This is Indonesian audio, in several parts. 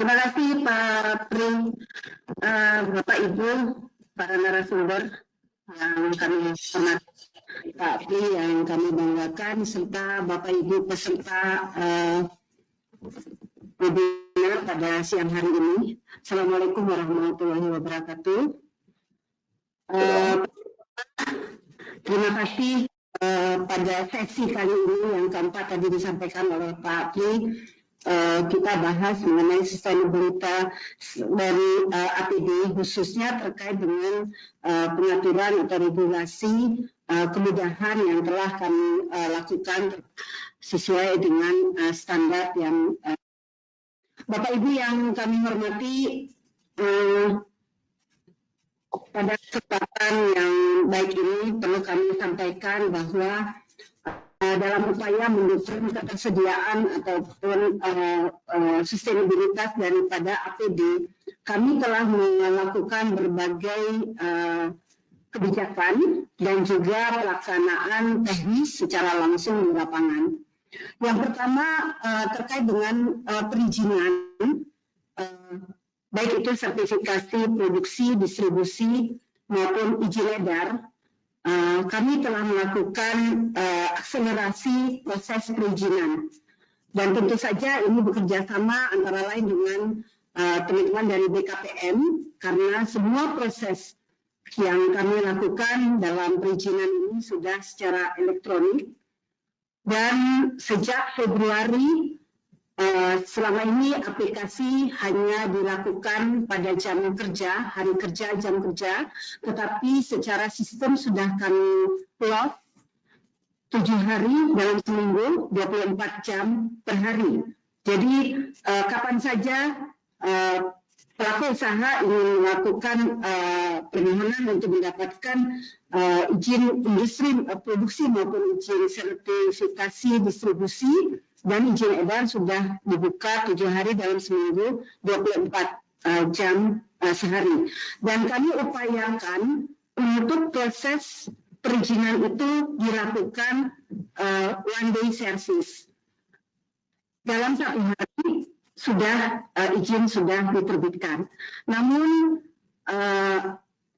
Terima kasih Pak Pri, Bapak Ibu, para narasumber yang kami hormati, Pak Pri yang kami banggakan, serta Bapak Ibu peserta webinar pada siang hari ini. Assalamualaikum warahmatullahi wabarakatuh. Terima kasih pada sesi kali ini yang keempat tadi disampaikan oleh Pak Pri. Kita bahas mengenai sustainability dari APD, khususnya terkait dengan pengaturan atau regulasi kemudahan yang telah kami lakukan sesuai dengan standar yang Bapak Ibu yang kami hormati, pada kesempatan yang baik ini perlu kami sampaikan bahwa dalam upaya mendukung ketersediaan ataupun sustainabilitas daripada APD, kami telah melakukan berbagai kebijakan dan juga pelaksanaan teknis secara langsung di lapangan. Yang pertama terkait dengan perizinan, baik itu sertifikasi produksi, distribusi maupun izin edar. Kami telah melakukan akselerasi proses perizinan, dan tentu saja ini bekerja sama antara lain dengan teman-teman dari BKPM, karena semua proses yang kami lakukan dalam perizinan ini sudah secara elektronik, dan sejak Februari selama ini aplikasi hanya dilakukan pada jam kerja, hari kerja, jam kerja, tetapi secara sistem sudah kami plot 7 hari dalam seminggu, 24 jam per hari. Jadi kapan saja pelaku usaha ingin melakukan permohonan untuk mendapatkan izin industri produksi maupun izin sertifikasi distribusi dan izin edar sudah dibuka 7 hari dalam seminggu, 24 jam sehari. Dan kami upayakan untuk proses perizinan itu dilakukan one day service. Dalam 1 hari sudah izin sudah diterbitkan. Namun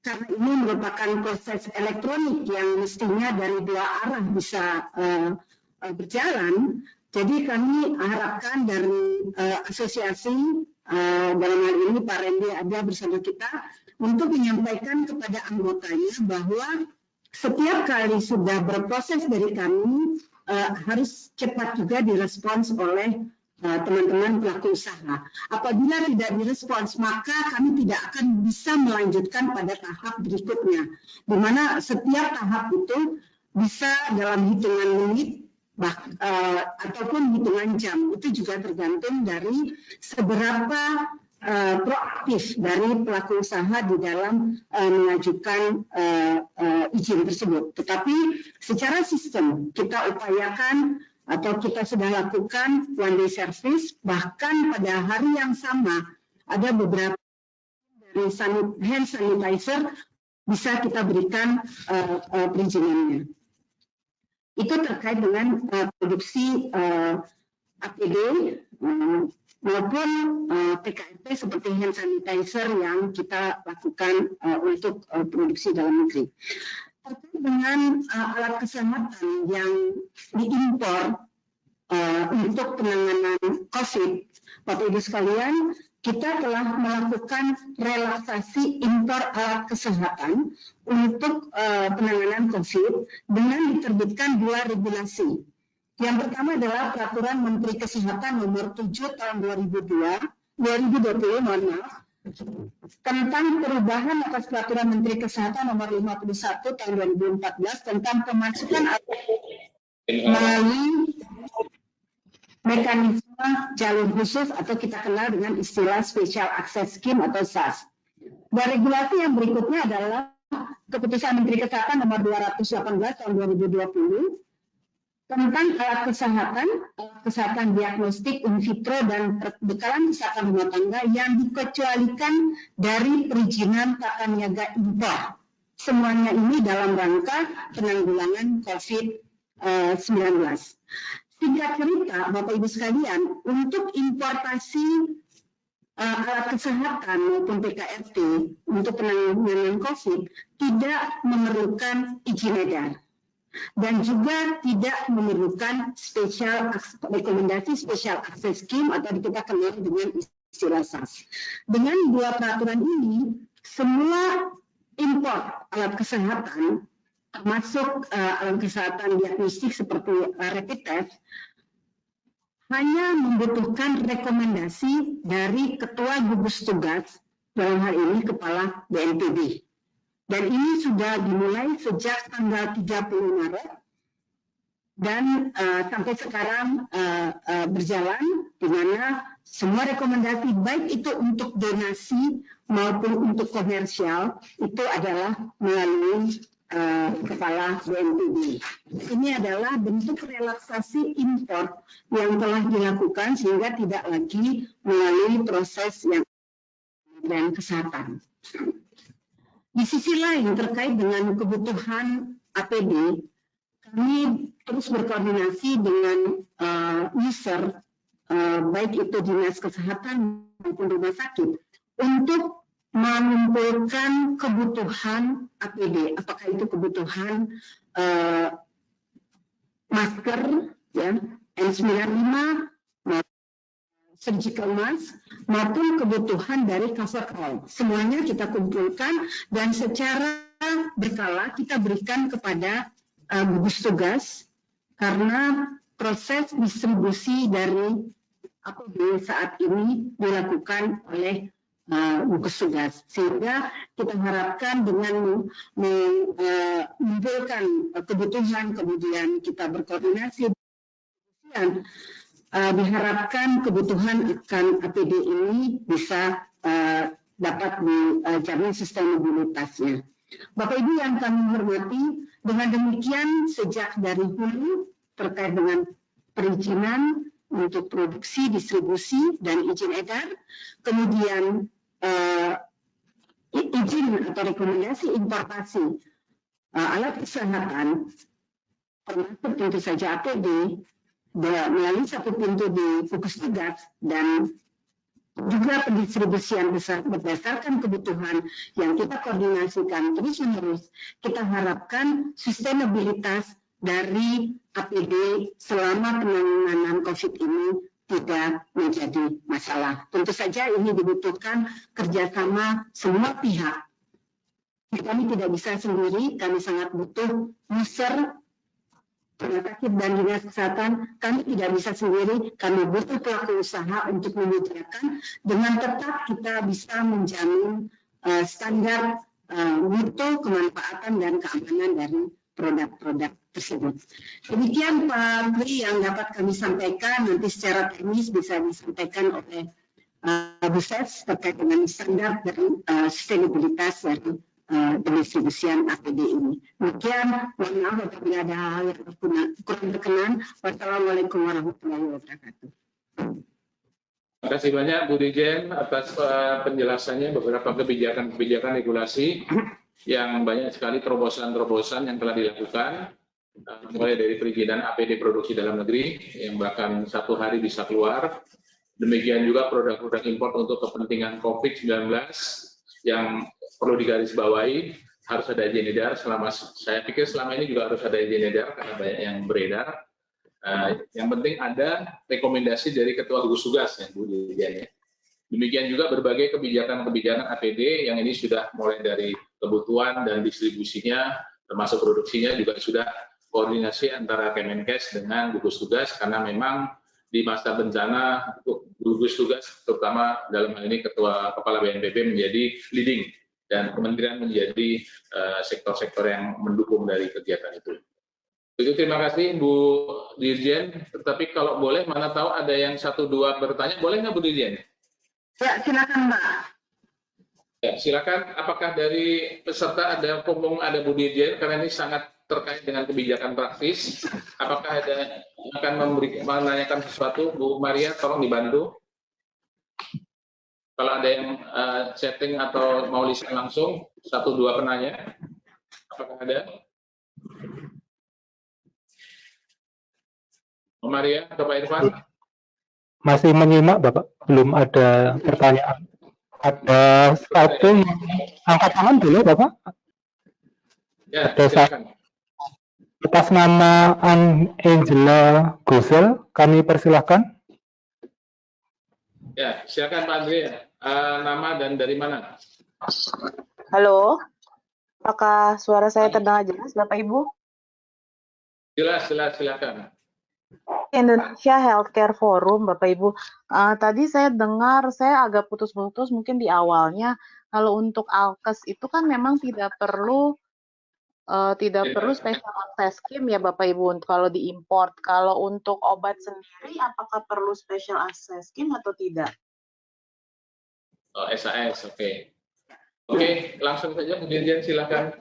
karena ini merupakan proses elektronik yang mestinya dari 2 arah bisa berjalan, jadi kami harapkan dari asosiasi, dalam hal ini Pak Randy ada bersama kita, untuk menyampaikan kepada anggotanya bahwa setiap kali sudah berproses dari kami, harus cepat juga direspons oleh teman-teman pelaku usaha. Apabila tidak direspons, maka kami tidak akan bisa melanjutkan pada tahap berikutnya, di mana setiap tahap itu bisa dalam hitungan menit, ataupun hitungan jam. Itu juga tergantung dari seberapa proaktif dari pelaku usaha di dalam mengajukan izin tersebut. Tetapi secara sistem kita upayakan atau kita sudah lakukan one day service, bahkan pada hari yang sama ada beberapa dari hand sanitizer bisa kita berikan perizinannya. Itu terkait dengan produksi APD maupun PKMP seperti hand sanitizer yang kita lakukan untuk produksi dalam negeri. Terkait dengan alat kesehatan yang diimpor untuk penanganan COVID, Bapak Ibu sekalian, kita telah melakukan relaksasi impor alat kesehatan untuk penanganan COVID dengan diterbitkan 2 regulasi. Yang pertama adalah Peraturan Menteri Kesehatan Nomor 7 Tahun 2020, tentang perubahan atas Peraturan Menteri Kesehatan Nomor 51 Tahun 2014 tentang pemasukan melalui mekanisme jalur khusus atau kita kenal dengan istilah Special Access Scheme atau SAS. Dan regulasi yang berikutnya adalah Keputusan Menteri Kesehatan Nomor 218 Tahun 2020 tentang alat kesehatan diagnostik in vitro dan perbekalan kesehatan rumah tangga yang dikecualikan dari perizinan tata niaga impor. Semuanya ini dalam rangka penanggulangan COVID-19. Singkat cerita, Bapak Ibu sekalian, untuk importasi alat kesehatan maupun PKRT untuk penanganan COVID tidak memerlukan izin edar dan juga tidak memerlukan rekomendasi special access scheme atau kita kenal dengan istilah SAS. Dengan dua peraturan ini, semua impor alat kesehatan termasuk alat kesehatan diagnostik seperti rapid test hanya membutuhkan rekomendasi dari Ketua Gugus Tugas, dalam hal ini Kepala BNPB. Dan ini sudah dimulai sejak tanggal 30 Maret dan sampai sekarang berjalan, di mana semua rekomendasi baik itu untuk donasi maupun untuk komersial itu adalah melalui Kepala BNPB. Ini adalah bentuk relaksasi impor yang telah dilakukan sehingga tidak lagi melalui proses yang dan kesehatan. Di sisi lain terkait dengan kebutuhan APD, kami terus berkoordinasi dengan user, baik itu dinas kesehatan maupun rumah sakit, untuk mengumpulkan kebutuhan APD, apakah itu kebutuhan masker, ya, N95, surgical mask, maupun kebutuhan dari coverall. Semuanya kita kumpulkan dan secara berkala kita berikan kepada gugus tugas karena proses distribusi dari APD saat ini dilakukan oleh gugus tugas, sehingga kita harapkan dengan mengumpulkan kebutuhan kemudian kita berkoordinasi dan diharapkan kebutuhan akan APD ini bisa dapat dijamin sustainabilitasnya. Bapak Ibu yang kami hormati, dengan demikian sejak dari hulu terkait dengan perizinan untuk produksi, distribusi, dan izin edar, kemudian izin atau rekomendasi importasi alat kesehatan, termasuk tentu saja APD, melalui satu pintu di gugus tugas dan juga pendistribusian berdasarkan kebutuhan yang kita koordinasikan terus-menerus, kita harapkan sustainabilitas dari APD selama penanganan COVID ini tidak menjadi masalah. Tentu saja ini dibutuhkan kerjasama semua pihak. Kami tidak bisa sendiri, kami sangat butuh user, rumah sakit dan dinas kesehatan. Kami tidak bisa sendiri, kami butuh pelaku usaha untuk menyediakan dengan tetap kita bisa menjamin standar mutu, kemanfaatan dan keamanan dari produk-produk tersebut. Demikian Pak Pri yang dapat kami sampaikan, nanti secara teknis bisa disampaikan oleh Bu Ses terkait dengan standar dan sustainabilitas dari pendistribusian APD ini. Demikian, mohon maaf apabila ada hal yang kurang berkenan. Wassalamualaikum warahmatullahi wabarakatuh. Terima kasih banyak Bu Dirjen atas penjelasannya beberapa kebijakan-kebijakan regulasi yang banyak sekali terobosan-terobosan yang telah dilakukan, mulai dari perizinan APD produksi dalam negeri yang bahkan satu hari bisa keluar, demikian juga produk-produk impor untuk kepentingan COVID-19 yang perlu digarisbawahi harus ada izin edar. Saya pikir selama ini juga harus ada izin edar karena banyak yang beredar. Yang penting ada rekomendasi dari Ketua Gugus Tugas ya Bu Dirjen ya. Demikian juga berbagai kebijakan-kebijakan APD yang ini sudah mulai dari kebutuhan dan distribusinya, termasuk produksinya juga sudah koordinasi antara Kemenkes dengan gugus tugas karena memang di masa bencana gugus tugas terutama dalam hal ini Kepala BNPB menjadi leading dan kementerian menjadi sektor-sektor yang mendukung dari kegiatan itu. Itu terima kasih Bu Dirjen. Tetapi kalau boleh, mana tahu ada yang 1-2 bertanya, boleh nggak Bu Dirjen? Ya, silakan Mbak. Ya, silakan. Apakah dari peserta ada Bu Dirjen karena ini sangat terkait dengan kebijakan praktis? Apakah ada akan menanyakan sesuatu, Bu Maria? Tolong dibantu. Kalau ada yang chatting atau mau lisan langsung, 1-2 penanya. Apakah ada? Bu Maria atau Pak Irfan? masih menyimak Bapak, belum ada pertanyaan. Ada satu yang angkat tangan boleh Bapak? Ya, Ada satu silakan. atas nama Angela Gosel, kami persilahkan. Ya, silakan Pak Andre. Nama dan dari mana? Halo, apakah suara saya terdengar jelas, Bapak Ibu? Jelas, silakan. Indonesia Healthcare Forum, Bapak Ibu. Tadi saya dengar, saya agak putus-putus mungkin di awalnya. Kalau untuk alkes itu kan memang tidak perlu special access scheme ya Bapak Ibu kalau diimport. Kalau untuk obat sendiri, apakah perlu special access scheme atau tidak? Oh, SAS, oke. Oke, langsung saja Bu Dirjen, silakan.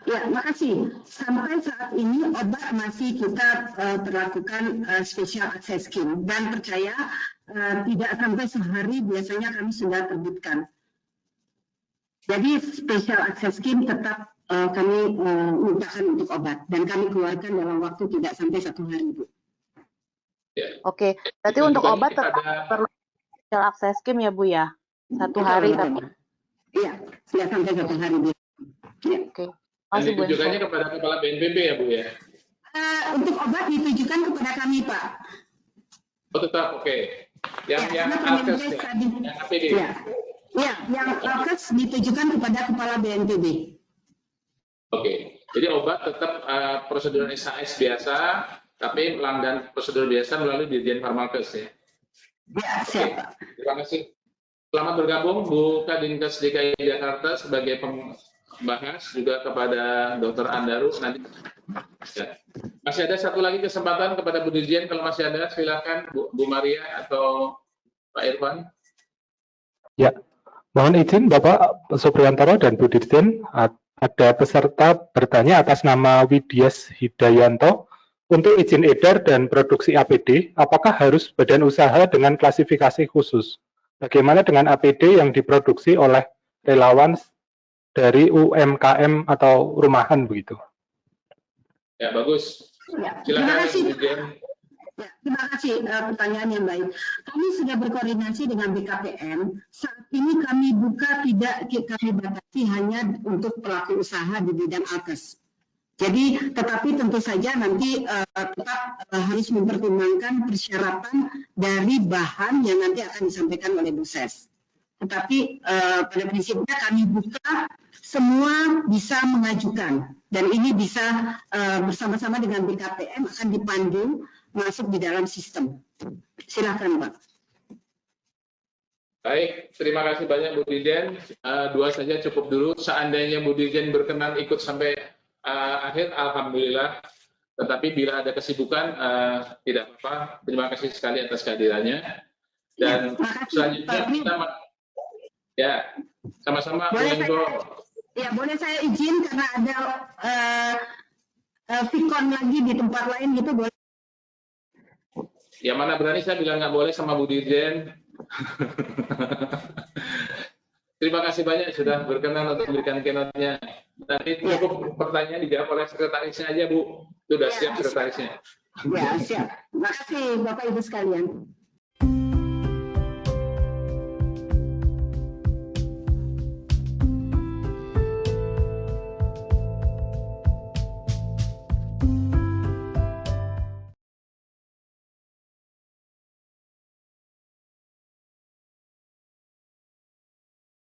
Ya, makasih. Sampai saat ini obat masih kita berlakukan special access scheme dan percaya tidak sampai sehari biasanya kami sudah terbitkan. Jadi special access scheme tetap kami mintakan untuk obat dan kami keluarkan dalam waktu tidak sampai 1 hari, Bu. Ya. Oke, berarti untuk obat tetap perlu special access scheme ya Bu ya? 1 hari tapi. Iya, tidak sampai 1 hari, Bu. Ya. Oke. Dan ditujukannya kepada Kepala BNPB ya Bu ya? Untuk obat ditujukan kepada kami, Pak. Oh tetap, oke. Yang alkes ya? Yang APD? Ya, yang alkes ditujukan kepada Kepala BNPB. Oke, jadi obat tetap prosedur SAS biasa, tapi pelanggan prosedur biasa melalui Dirjen Farmakes ya? Ya, siap Pak. Terima kasih. Selamat bergabung Bu Kadinkes DKI Jakarta sebagai pembahas, juga kepada Dr. Andaru nanti. Ya. Masih ada satu lagi kesempatan kepada Bu Dirjen, kalau masih ada silakan Bu Maria atau Pak Irfan. Ya, mohon izin Bapak Supriyantoro dan Bu Dirjen, ada peserta bertanya atas nama Widyas Hidayanto. Untuk izin edar dan produksi APD, apakah harus badan usaha dengan klasifikasi khusus? Bagaimana dengan APD yang diproduksi oleh relawan dari UMKM atau rumahan begitu? Ya, bagus. Ya, silakan. Ya, terima kasih pertanyaan yang baik. Kami sudah berkoordinasi dengan BKPM. Saat ini kami buka tidak kami batasi hanya untuk pelaku usaha di bidang alkes. Jadi, tetapi tentu saja nanti tetap harus mempertimbangkan persyaratan dari bahan yang nanti akan disampaikan oleh Bu Ses. Tetapi pada prinsipnya kami buka, semua bisa mengajukan. Dan ini bisa bersama-sama dengan BKPM akan dipandu masuk di dalam sistem. Silakan, Pak. Baik, terima kasih banyak Bu Dirjen. 2 saja cukup dulu. Seandainya Bu Dirjen berkenan ikut sampai akhir, alhamdulillah. Tetapi bila ada kesibukan, tidak apa-apa. Terima kasih sekali atas kehadirannya. Dan selanjutnya kita ya sama-sama Bu Menko. Ya, boleh saya izin karena ada Vicon lagi di tempat lain gitu, boleh? Ya mana berani saya bilang nggak boleh sama Bu Dirjen. Terima kasih banyak sudah berkenan untuk memberikan keynote-nya. Nanti cukup pertanyaan dijawab oleh sekretarisnya aja Bu. Sudah siap sekretarisnya. Ya, siap. Terima kasih Bapak Ibu sekalian.